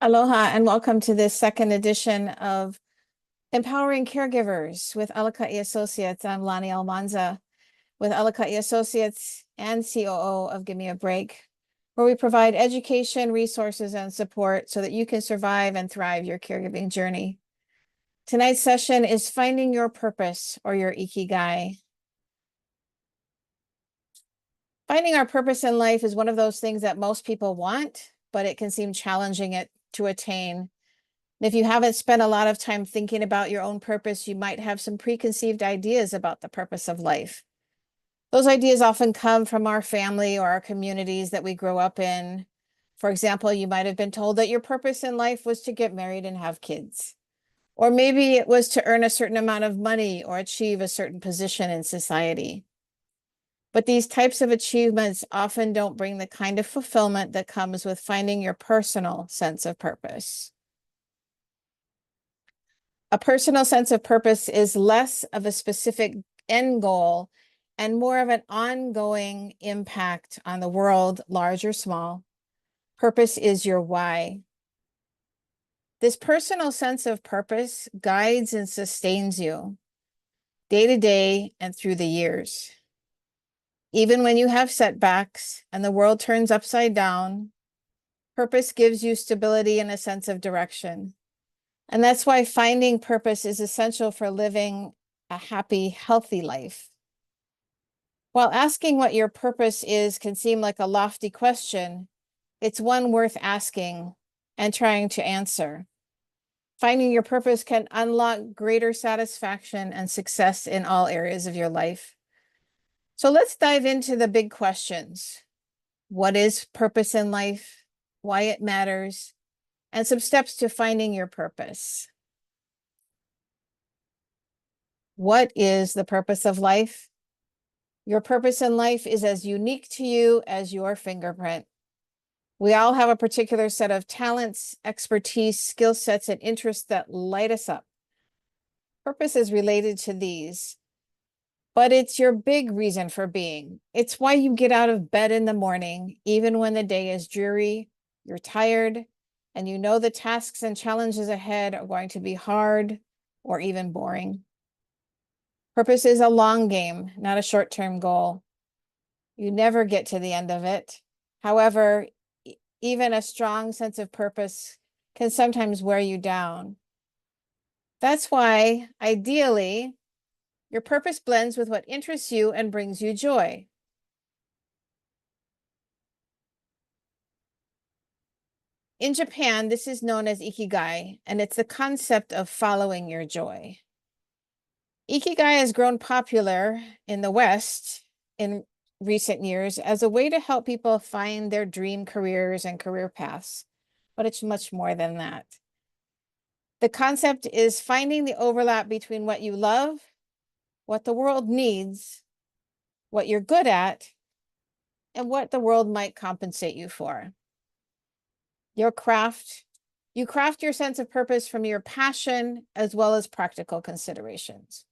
Aloha and welcome to this second edition of Empowering Caregivers with Alaka'i Associates. I'm Lani Almanza with Alaka'i Associates and COO of Gimme, where we provide education, resources, and support so that you can survive and thrive your caregiving journey. Tonight's session is Finding Your Purpose or your Ikigai. Finding our purpose in life is one of those things that most people want, but it can seem challenging to attain. If you haven't spent a lot of time thinking about your own purpose, you might have some preconceived ideas about the purpose of life. Those ideas often come from our family or our communities that we grow up in. For example, you might have been told that your purpose in life was to get married and have kids. Or maybe it was to earn a certain amount of money or achieve a certain position in society. But these types of achievements often don't bring the kind of fulfillment that comes with finding your personal sense of purpose. A personal sense of purpose is less of a specific end goal and more of an ongoing impact on the world, large or small. Purpose is your why. This personal sense of purpose guides and sustains you day to day and through the years. Even when you have setbacks and the world turns upside down, purpose gives you stability and a sense of direction. And that's why finding purpose is essential for living a happy, healthy life. While asking what your purpose is can seem like a lofty question, it's one worth asking and trying to answer. Finding your purpose can unlock greater satisfaction and success in all areas of your life. So let's dive into the big questions. What is purpose in life? Why it matters? And some steps to finding your purpose. What is the purpose of life? Your purpose in life is as unique to you as your fingerprint. We all have a particular set of talents, expertise, skill sets, and interests that light us up. Purpose is related to these, but it's your big reason for being. It's why you get out of bed in the morning, even when the day is dreary, you're tired, and you know the tasks and challenges ahead are going to be hard or even boring. Purpose is a long game, not a short-term goal. You never get to the end of it. However, even a strong sense of purpose can sometimes wear you down. That's why, ideally, your purpose blends with what interests you and brings you joy. In Japan, this is known as Ikigai, and it's the concept of following your joy. Ikigai has grown popular in the West in recent years as a way to help people find their dream careers and career paths, but it's much more than that. The concept is finding the overlap between what you love, what the world needs, what you're good at, and what the world might compensate you for. You craft your sense of purpose from your passion as well as practical considerations.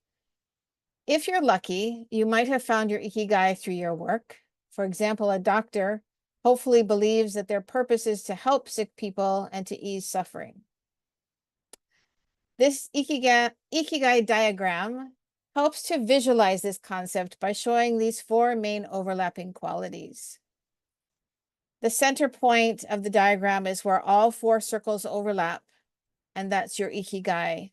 If you're lucky, you might have found your Ikigai through your work. For example, a doctor hopefully believes that their purpose is to help sick people and to ease suffering. This Ikigai diagram helps to visualize this concept by showing these four main overlapping qualities. The center point of the diagram is where all four circles overlap, and that's your Ikigai.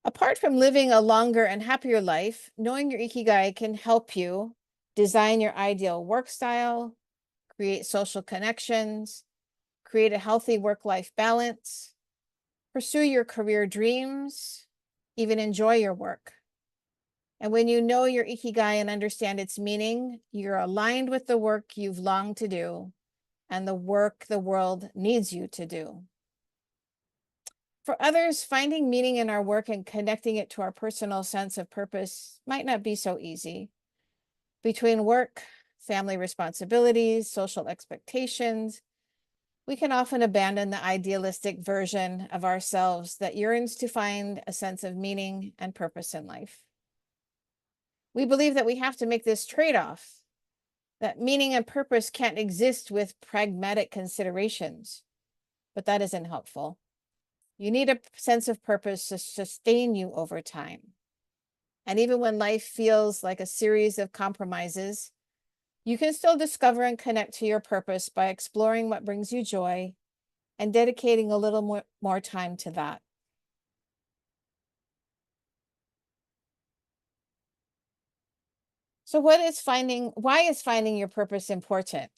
Apart from living a longer and happier life, knowing your Ikigai can help you design your ideal work style, create social connections, create a healthy work-life balance, pursue your career dreams, even enjoy your work. And when you know your Ikigai and understand its meaning, you're aligned with the work you've longed to do and the work the world needs you to do. For others, finding meaning in our work and connecting it to our personal sense of purpose might not be so easy. Between work, family responsibilities, social expectations, we can often abandon the idealistic version of ourselves that yearns to find a sense of meaning and purpose in life. We believe that we have to make this trade-off, that meaning and purpose can't exist with pragmatic considerations. but that isn't helpful. You need a sense of purpose to sustain you over time. And even when life feels like a series of compromises, you can still discover and connect to your purpose by exploring what brings you joy and dedicating a little more time to that. So why is finding your purpose important?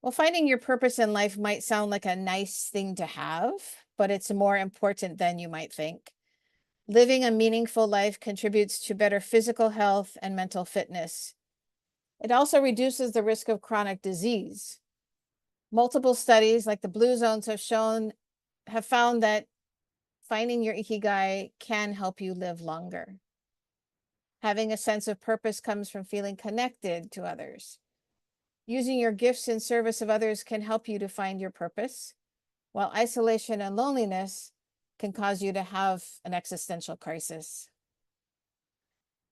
Well, finding your purpose in life might sound like a nice thing to have, but it's more important than you might think. Living a meaningful life contributes to better physical health and mental fitness. It also reduces the risk of chronic disease. Multiple studies like the Blue Zones have found that finding your Ikigai can help you live longer. Having a sense of purpose comes from feeling connected to others. Using your gifts in service of others can help you to find your purpose, while isolation and loneliness can cause you to have an existential crisis.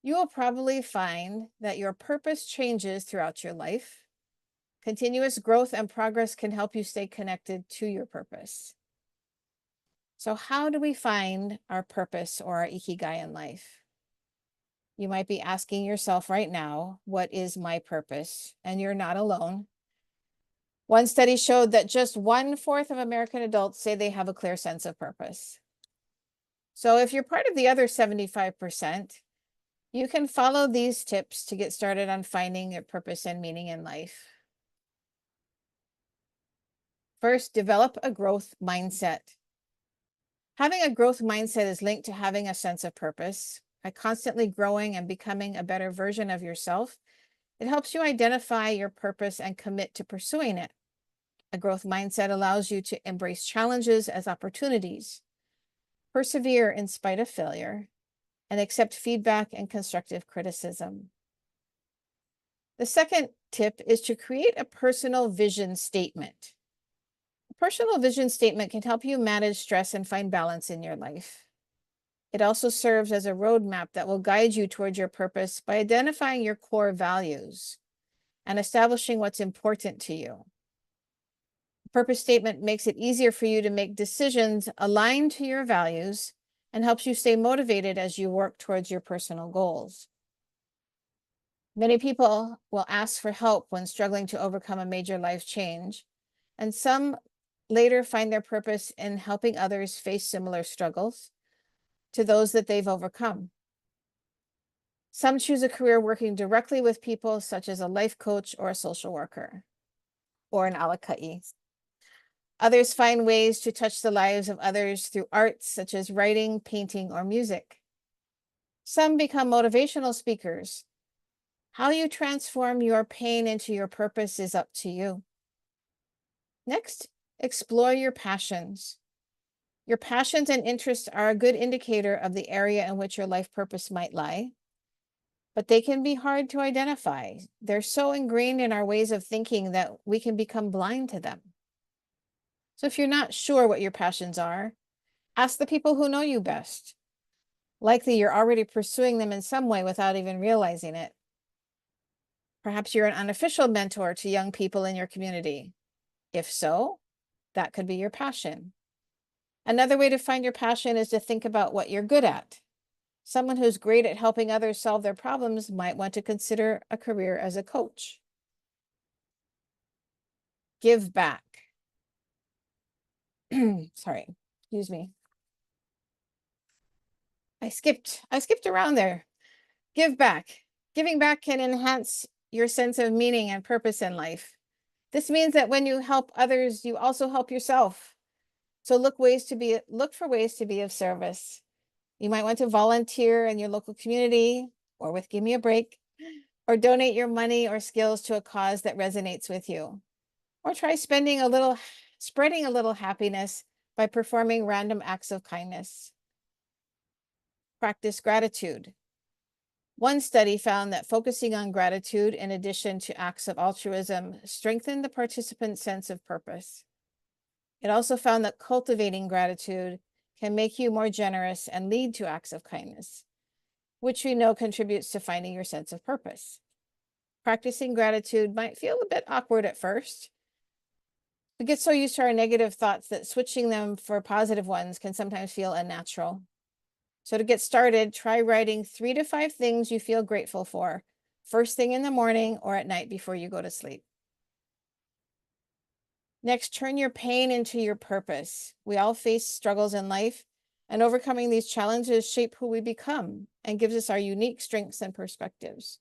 You will probably find that your purpose changes throughout your life. Continuous growth and progress can help you stay connected to your purpose. So how do we find our purpose or our Ikigai in life? You might be asking yourself right now, what is my purpose? And you're not alone. One study showed that just 1/4 of American adults say they have a clear sense of purpose. So if you're part of the other 75%, you can follow these tips to get started on finding your purpose and meaning in life. First, develop a growth mindset. Having a growth mindset is linked to having a sense of purpose. By constantly growing and becoming a better version of yourself, it helps you identify your purpose and commit to pursuing it. A growth mindset allows you to embrace challenges as opportunities, persevere in spite of failure, and accept feedback and constructive criticism. The second tip is to create a personal vision statement. A personal vision statement can help you manage stress and find balance in your life. It also serves as a roadmap that will guide you towards your purpose by identifying your core values and establishing what's important to you. A purpose statement makes it easier for you to make decisions aligned to your values and helps you stay motivated as you work towards your personal goals. Many people will ask for help when struggling to overcome a major life change, and some later find their purpose in helping others face similar struggles to those that they've overcome. Some choose a career working directly with people, such as a life coach or a social worker, or an Alaka'i. Others find ways to touch the lives of others through arts, such as writing, painting, or music. Some become motivational speakers. How you transform your pain into your purpose is up to you. Next, explore your passions. Your passions and interests are a good indicator of the area in which your life purpose might lie, but they can be hard to identify. They're so ingrained in our ways of thinking that we can become blind to them. So if you're not sure what your passions are, ask the people who know you best. Likely you're already pursuing them in some way without even realizing it. Perhaps you're an unofficial mentor to young people in your community. If so, that could be your passion. Another way to find your passion is to think about what you're good at. Someone who's great at helping others solve their problems might want to consider a career as a coach. Give back. Sorry, excuse me. I skipped around there. Give back. Giving back can enhance your sense of meaning and purpose in life. This means that when you help others, you also help yourself. So look for ways to be of service. You might want to volunteer in your local community or with Gimme a Break, or donate your money or skills to a cause that resonates with you. Or try spreading a little happiness by performing random acts of kindness. Practice gratitude. One study found that focusing on gratitude in addition to acts of altruism strengthened the participant's sense of purpose. It also found that cultivating gratitude can make you more generous and lead to acts of kindness, which we know contributes to finding your sense of purpose. Practicing gratitude might feel a bit awkward at first, We get so used to our negative thoughts that switching them for positive ones can sometimes feel unnatural. So to get started, try writing 3 to 5 things you feel grateful for, first thing in the morning or at night before you go to sleep. Next, turn your pain into your purpose. We all face struggles in life, and overcoming these challenges shape who we become and gives us our unique strengths and perspectives.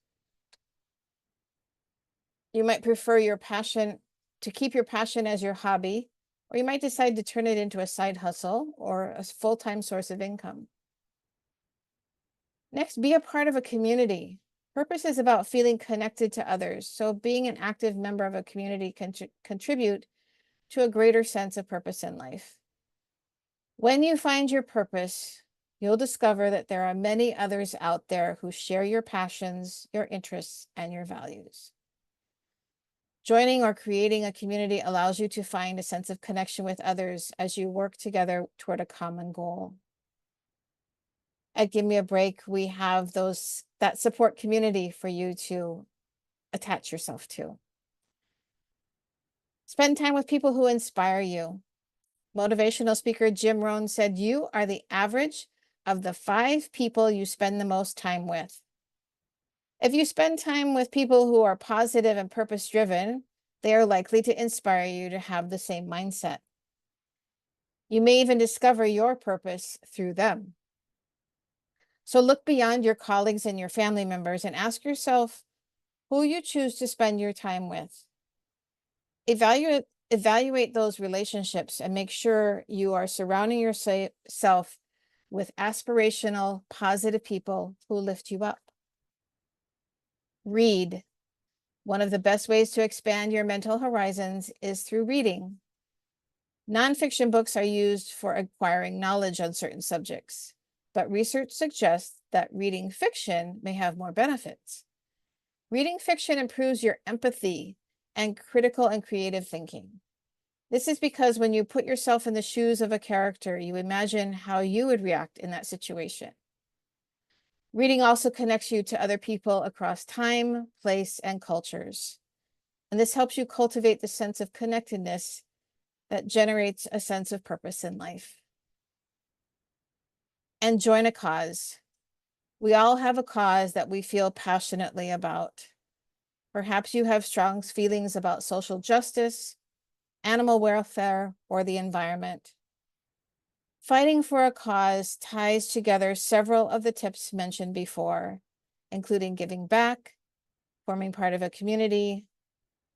You might prefer your passion to keep your passion as your hobby, or you might decide to turn it into a side hustle or a full-time source of income. Next, be a part of a community. Purpose is about feeling connected to others, so being an active member of a community can contribute to a greater sense of purpose in life. When you find your purpose, you'll discover that there are many others out there who share your passions, your interests, and your values. Joining or creating a community allows you to find a sense of connection with others as you work together toward a common goal. At Gimme a Break, we have that support community for you to attach yourself to. Spend time with people who inspire you. Motivational speaker Jim Rohn said, "You are the average of the 5 people you spend the most time with." If you spend time with people who are positive and purpose-driven, they are likely to inspire you to have the same mindset. You may even discover your purpose through them. So look beyond your colleagues and your family members and ask yourself who you choose to spend your time with. Evaluate those relationships and make sure you are surrounding yourself with aspirational, positive people who lift you up. Read. One of the best ways to expand your mental horizons is through reading. Nonfiction books are used for acquiring knowledge on certain subjects, but research suggests that reading fiction may have more benefits. Reading fiction improves your empathy and critical and creative thinking. This is because when you put yourself in the shoes of a character, you imagine how you would react in that situation. Reading also connects you to other people across time, place, and cultures. And this helps you cultivate the sense of connectedness that generates a sense of purpose in life. And join a cause. We all have a cause that we feel passionately about. Perhaps you have strong feelings about social justice, animal welfare, or the environment. Fighting for a cause ties together several of the tips mentioned before, including giving back, forming part of a community,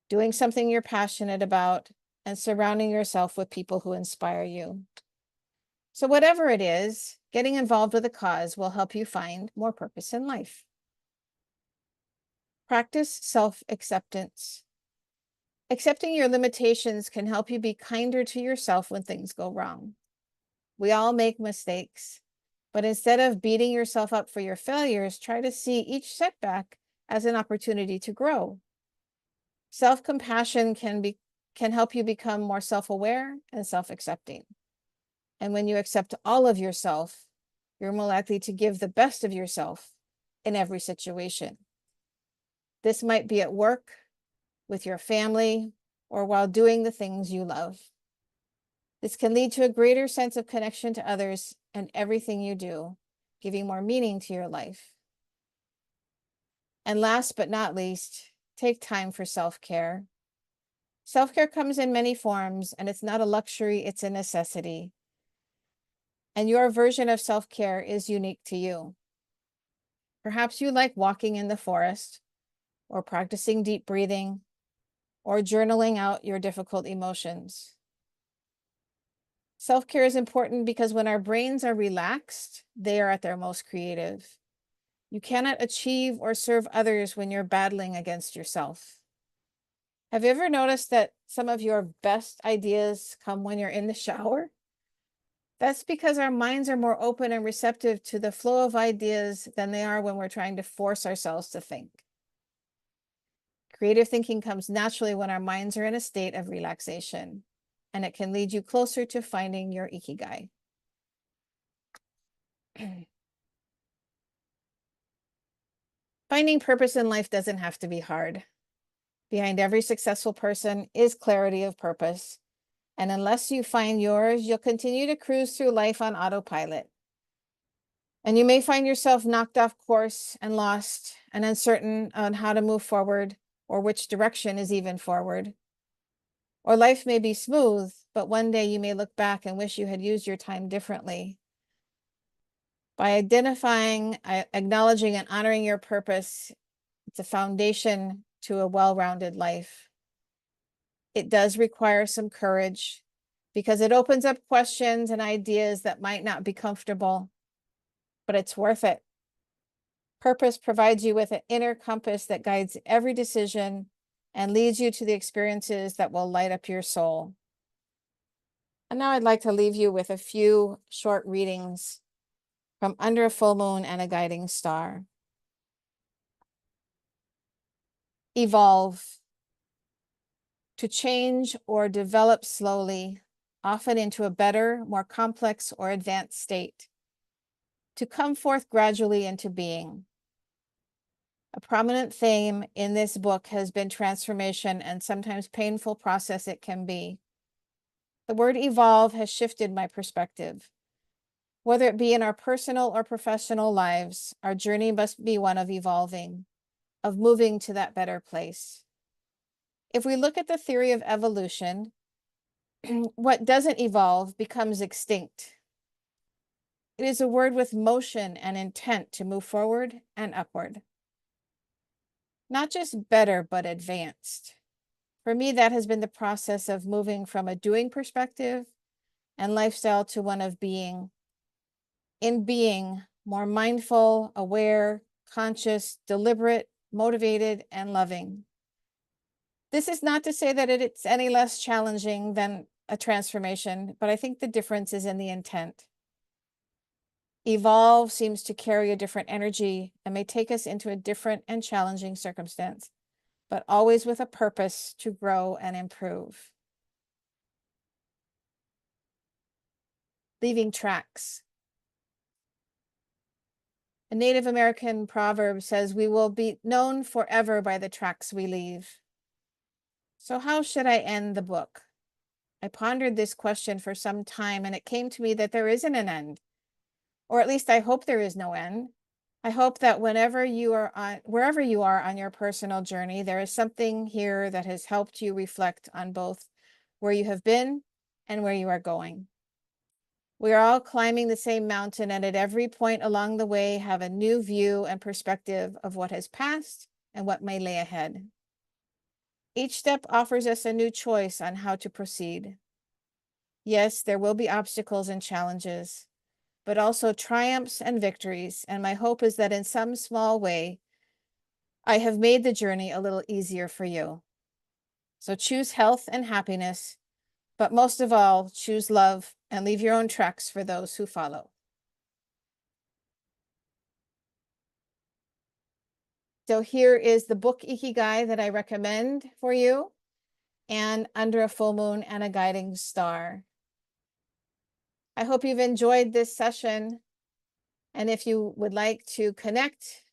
doing something you're passionate about, and surrounding yourself with people who inspire you. So whatever it is, getting involved with a cause will help you find more purpose in life. Practice self-acceptance. Accepting your limitations can help you be kinder to yourself when things go wrong. We all make mistakes, but instead of beating yourself up for your failures, try to see each setback as an opportunity to grow. Self-compassion can help you become more self-aware and self-accepting. And when you accept all of yourself, you're more likely to give the best of yourself in every situation. This might be at work, with your family, or while doing the things you love. This can lead to a greater sense of connection to others and everything you do, giving more meaning to your life. And last but not least, take time for self-care. Self-care comes in many forms, and it's not a luxury, it's a necessity. And your version of self-care is unique to you. Perhaps you like walking in the forest, or practicing deep breathing, or journaling out your difficult emotions. Self-care is important because when our brains are relaxed, they are at their most creative. You cannot achieve or serve others when you're battling against yourself. Have you ever noticed that some of your best ideas come when you're in the shower? That's because our minds are more open and receptive to the flow of ideas than they are when we're trying to force ourselves to think. Creative thinking comes naturally when our minds are in a state of relaxation, and it can lead you closer to finding your Ikigai. Finding purpose in life doesn't have to be hard. Behind every successful person is clarity of purpose, And unless you find yours, you'll continue to cruise through life on autopilot. And you may find yourself knocked off course and lost and uncertain on how to move forward or which direction is even forward. Or life may be smooth, but one day you may look back and wish you had used your time differently. By identifying, acknowledging, and honoring your purpose, it's a foundation to a well-rounded life. It does require some courage because it opens up questions and ideas that might not be comfortable, but it's worth it. Purpose provides you with an inner compass that guides every decision and leads you to the experiences that will light up your soul. And now I'd like to leave you with a few short readings from Under a Full Moon and a Guiding Star. Evolve. To change or develop slowly, often into a better, more complex or advanced state. To come forth gradually into being. A prominent theme in this book has been transformation and sometimes painful process it can be. The word evolve has shifted my perspective. Whether it be in our personal or professional lives, our journey must be one of evolving, of moving to that better place. If we look at the theory of evolution, what doesn't evolve becomes extinct. It is a word with motion and intent to move forward and upward. Not just better, but advanced. For me, that has been the process of moving from a doing perspective and lifestyle to one of being. In being, more mindful, aware, conscious, deliberate, motivated, and loving. This is not to say that it's any less challenging than a transformation, but I think the difference is in the intent. Evolve seems to carry a different energy and may take us into a different and challenging circumstance, but always with a purpose to grow and improve. Leaving tracks. A Native American proverb says, "We will be known forever by the tracks we leave." So how should I end the book? I pondered this question for some time, and it came to me that there isn't an end, or at least I hope there is no end. I hope that wherever you are on your personal journey, there is something here that has helped you reflect on both where you have been and where you are going. We are all climbing the same mountain, and at every point along the way have a new view and perspective of what has passed and what may lay ahead. Each step offers us a new choice on how to proceed. Yes, there will be obstacles and challenges, but also triumphs and victories, and my hope is that in some small way, I have made the journey a little easier for you. So choose health and happiness, but most of all, choose love and leave your own tracks for those who follow. So here is the book Ikigai that I recommend for you, and Under a Full Moon and a Guiding Star. I hope you've enjoyed this session. And if you would like to connect,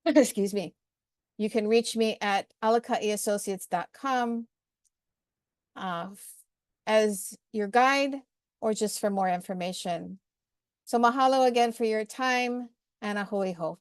excuse me, you can reach me at alaka'iassociates.com as your guide or just for more information. So mahalo again for your time, and a hui ho.